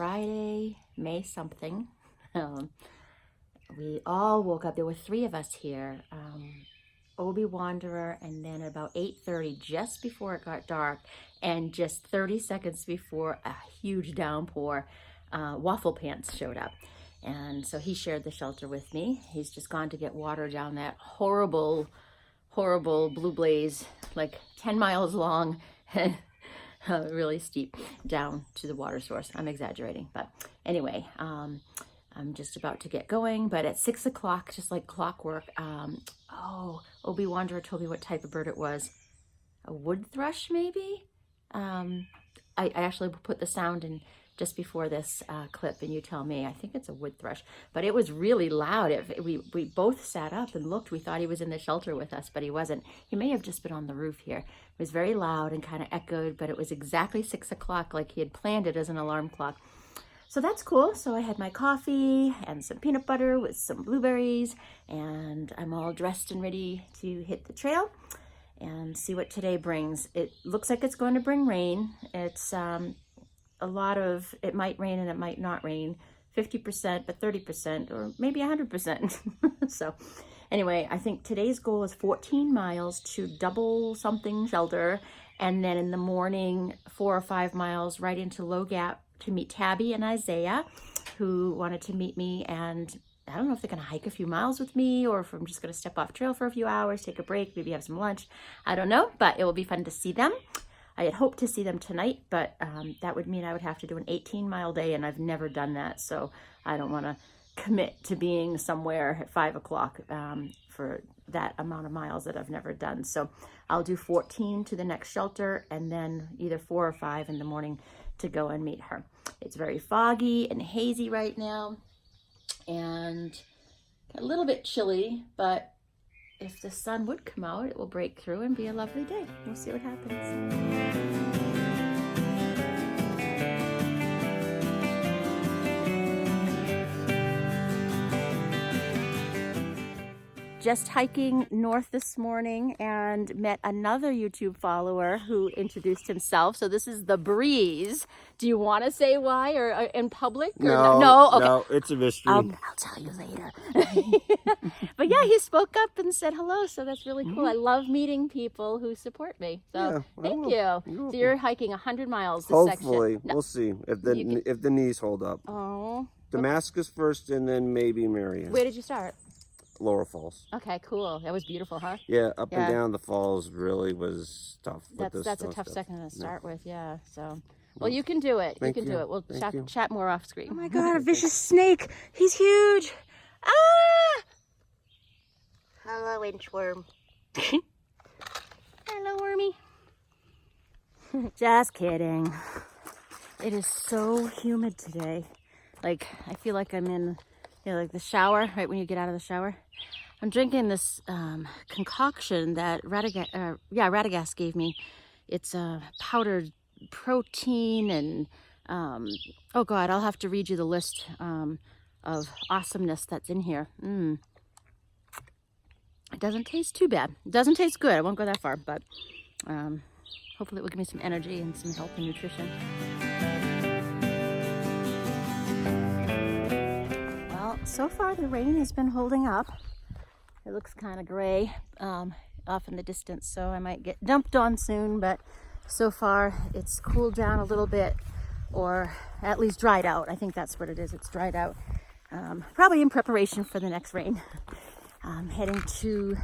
Friday, May something. We all woke up. There were 3 of us here. Obi Wanderer, and then about 8:30, just before it got dark, and just 30 seconds before a huge downpour, Waffle Pants showed up. And so he shared the shelter with me. He's just gone to get water down that horrible blue blaze, like 10 miles long and really steep down to the water source. I'm exaggerating, but anyway, I'm just about to get going, but at 6 o'clock, just like clockwork, Obi Wanderer told me what type of bird it was. A wood thrush, maybe? I actually put the sound in just before this clip, and you tell me. I think it's a wood thrush, but it was really loud. We both sat up and looked. We thought he was in the shelter with us, but he wasn't. He may have just been on the roof here. It was very loud and kind of echoed, but it was exactly 6 o'clock, like he had planned it as an alarm clock. So that's cool. So I had my coffee and some peanut butter with some blueberries, and I'm all dressed and ready to hit the trail and see what today brings. It looks like it's going to bring rain. It's a lot of, it might rain and it might not rain, 50%, but 30%, or maybe 100%. So anyway, I think today's goal is 14 miles to double something shelter, and then in the morning, 4 or 5 miles right into Low Gap to meet Tabby and Isaiah, who wanted to meet me. And I don't know if they're going to hike a few miles with me, or if I'm just going to step off trail for a few hours, take a break, maybe have some lunch. I don't know, but it will be fun to see them. I had hoped to see them tonight, but that would mean I would have to do an 18-mile day, and I've never done that, so I don't want to commit to being somewhere at 5 o'clock for that amount of miles that I've never done. So I'll do 14 to the next shelter, and then either 4 or 5 in the morning to go and meet her. It's very foggy and hazy right now, and a little bit chilly, but if the sun would come out, it will break through and be a lovely day. We'll see what happens. Just hiking north this morning and met another YouTube follower who introduced himself. So this is The Breeze. Do you want to say why, or in public? Or no, okay. No, it's a mystery. I'll tell you later. But yeah, he spoke up and said hello, so that's really cool. I love meeting people who support me. So thank you. So you're hiking 100 miles this section. Hopefully. No. We'll see if the knees hold up. Oh. Damascus first, and then maybe Marion. Where did you start? Laurel Falls. Okay, cool. That was beautiful, huh? Yeah, up and down the falls really was tough. That's a tough second to start with, yeah. So, well, you can do it. You can do it. We'll chat more off screen. Oh my God, a vicious snake. He's huge. Ah! Hello, inchworm. Hello, wormy. Just kidding. It is so humid today. Like, I feel like I'm in, like the shower, right when you get out of the shower. I'm drinking this concoction that Radagast gave me. It's a powdered protein and, oh God, I'll have to read you the list of awesomeness that's in here. It doesn't taste too bad. It doesn't taste good. I won't go that far, but hopefully it will give me some energy and some health and nutrition. Well, so far the rain has been holding up. It looks kind of gray off in the distance, so I might get dumped on soon, but so far it's cooled down a little bit, or at least dried out. I think that's what it is. It's dried out. Probably in preparation for the next rain. I'm heading to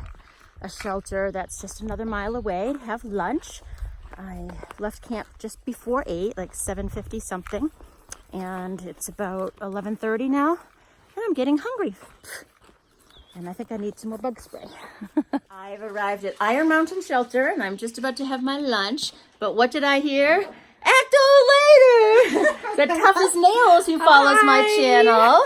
a shelter that's just another mile away to have lunch. I left camp just before 8, like 7:50 something, and it's about 11:30 now, and I'm getting hungry. And I think I need some more bug spray. I've arrived at Iron Mountain Shelter, and I'm just about to have my lunch. But what did I hear? Ecto later! The toughest nails who follows my channel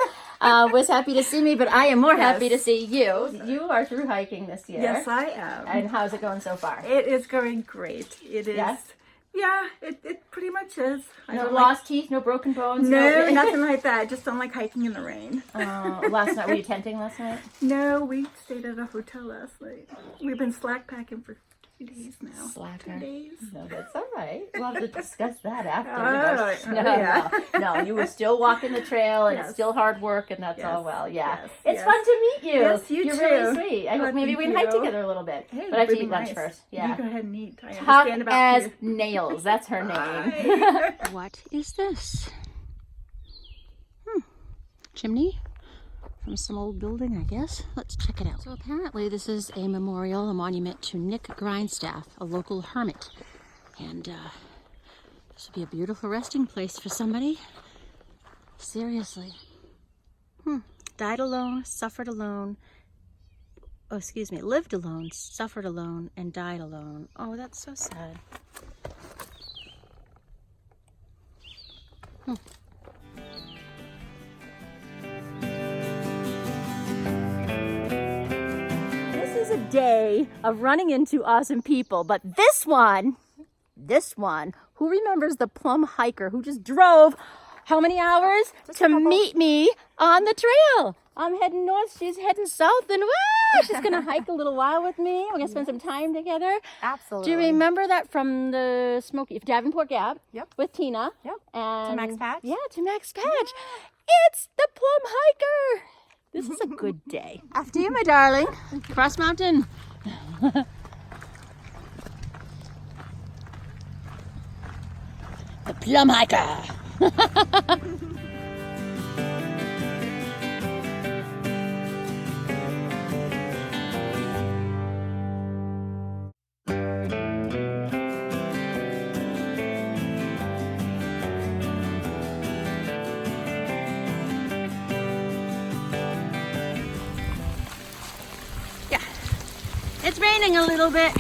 was happy to see me, but I am more happy to see you. You are through hiking this year. Yes, I am. And how's it going so far? It is going great. It is. Yes? Yeah, it pretty much is. No lost teeth, no broken bones? No, nothing like that. I just don't like hiking in the rain. Last night, were you tenting last night? No, we stayed at a hotel last night. We've been slack packing for 2 days now. Slacker. 2 days. No, that's all right. We'll have to discuss that after. Oh, No, yeah. no, you were still walking the trail, and Yes. it's still hard work, and that's all Yes, well. Yeah, yes, it's yes. fun to meet you. Yes, you You're too. really sweet. I hope Oh, maybe we can thank hike you. together a little bit, Hey, but I have to pretty eat lunch nice. first. You Yeah. go ahead and eat. I Tough understand about as you. nails. That's her name. Bye. What is this? Chimney from some old building, I guess. Let's check it out. So apparently this is a memorial, a monument to Nick Grindstaff, a local hermit. And this would be a beautiful resting place for somebody. Seriously. Died alone, suffered alone. Oh, excuse me, lived alone, suffered alone, and died alone. Oh, that's so sad. This is a day of running into awesome people, but this one, who remembers the Plum Hiker who just drove how many hours to meet me on the trail? I'm heading north, she's heading south, and she's gonna hike a little while with me. We're gonna spend some time together. Absolutely. Do you remember that from the Smoky Davenport Gap? Yep. With Tina. Yep. And To Max Patch? Yeah, to Max Patch. It's the Plum Hiker. This is a good day. After you, my darling. Cross mountain. The Plum Hiker. It's raining a little bit.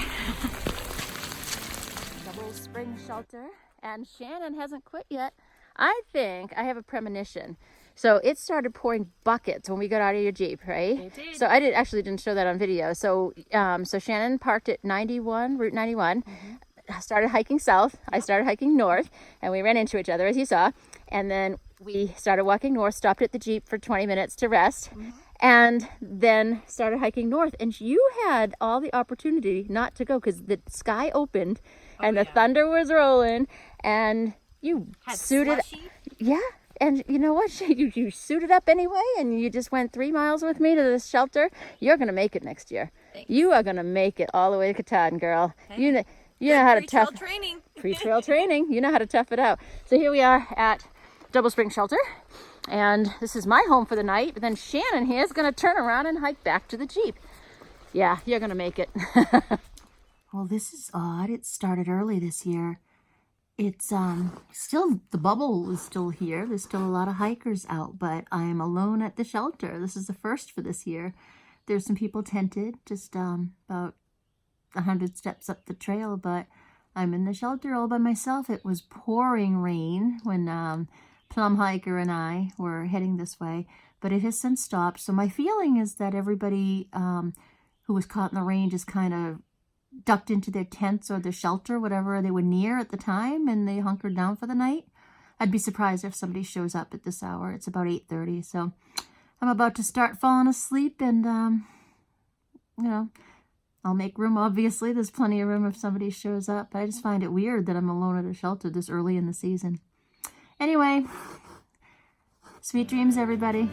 Double spring shelter, and Shannon hasn't quit yet. I think I have a premonition. So it started pouring buckets when we got out of your Jeep, right? It did. So I didn't show that on video. So so Shannon parked at Route 91, started hiking south. I started hiking north, and we ran into each other, as you saw. And then we started walking north, stopped at the Jeep for 20 minutes to rest. And then started hiking north, and you had all the opportunity not to go because the sky opened and the thunder was rolling, and you suited. Yeah, and you know what? You suited up anyway, and you just went 3 miles with me to the shelter. You're gonna make it next year. Thanks. You are gonna make it all the way to Katahdin, girl. You know how to tough training. Pre-trail training. You know how to tough it out. So here we are at Double Spring Shelter. And this is my home for the night, but then Shannon here is going to turn around and hike back to the Jeep. Yeah, you're going to make it. Well, this is odd. It started early this year. It's still, the bubble is still here. There's still a lot of hikers out, but I'm alone at the shelter. This is the first for this year. There's some people tented just about 100 steps up the trail, but I'm in the shelter all by myself. It was pouring rain when Plum Hiker and I were heading this way, but it has since stopped. So my feeling is that everybody who was caught in the rain just kind of ducked into their tents or their shelter, whatever they were near at the time, and they hunkered down for the night. I'd be surprised if somebody shows up at this hour. It's about 8:30, so I'm about to start falling asleep, and you know, I'll make room. Obviously, there's plenty of room if somebody shows up. I just find it weird that I'm alone at a shelter this early in the season. Anyway, sweet dreams, everybody.